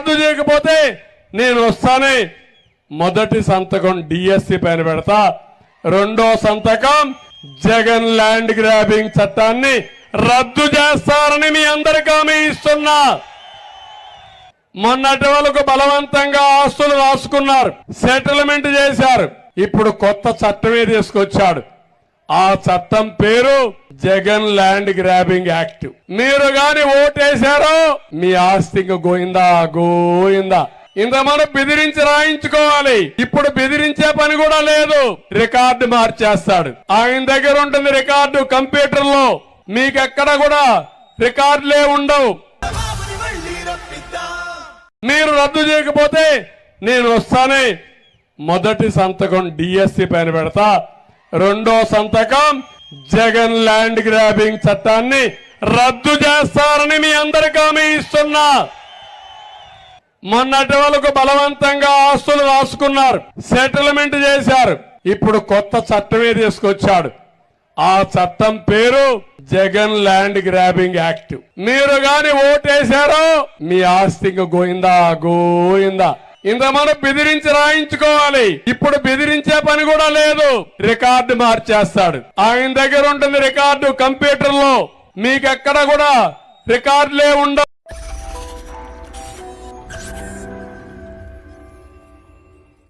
రద్దు చేయకపోతే నేను వస్తానే మొదటి సంతకం డిఎస్సి పైన పెడతా, రెండో సంతకం జగన్ ల్యాండ్ గ్రాబింగ్ చట్టాన్ని రద్దు చేస్తారని మీ అందరికీ హామీ ఇస్తున్నా. మొన్నటి వరకు బలవంతంగా ఆస్తులు రాసుకున్నారు, సెటిల్మెంట్ చేశారు. ఇప్పుడు కొత్త చట్టమే తీసుకొచ్చాడు. ఆ చట్టం పేరు జగన్ ల్యాండ్ గ్రాబింగ్ యాక్ట్. మీరు గాని ఓటేశారో మీ ఆస్తి ఇంక గోయిందా గోయిందా. ఇంత మనం బెదిరించి రాయించుకోవాలి. ఇప్పుడు బెదిరించే పని కూడా లేదు, రికార్డు మార్చేస్తాడు. ఆయన దగ్గర ఉంటుంది రికార్డు కంప్యూటర్ లో, మీకెక్కడ కూడా రికార్డులే ఉండవు. మీరు రద్దు చేయకపోతే నేను వస్తానే మొదటి సంతకం డిఎస్సి పైన పెడతా, రెండో సంతకం జగన్ ల్యాండ్ గ్రాబింగ్ చట్టాన్ని రద్దు చేస్తారని మీ అందరికీ హామీ ఇస్తున్నా. మొన్నటి వరకు బలవంతంగా ఆస్తులు రాసుకున్నారు, సెటిల్మెంట్ చేశారు. ఇప్పుడు కొత్త చట్టమే తీసుకొచ్చాడు. ఆ చట్టం పేరు జగన్ ల్యాండ్ గ్రాబింగ్ యాక్ట్. మీరు గాని ఓటేశారో మీ ఆస్తి ఇంక గోయిందా గోయిందా. ఇంత మనం బెదిరించి రాయించుకోవాలి. ఇప్పుడు బెదిరించే పని కూడా లేదు, రికార్డు మార్చేస్తాడు. ఆయన దగ్గర ఉంటుంది రికార్డు కంప్యూటర్ లో, మీకెక్కడ కూడా రికార్డులే ఉండవు.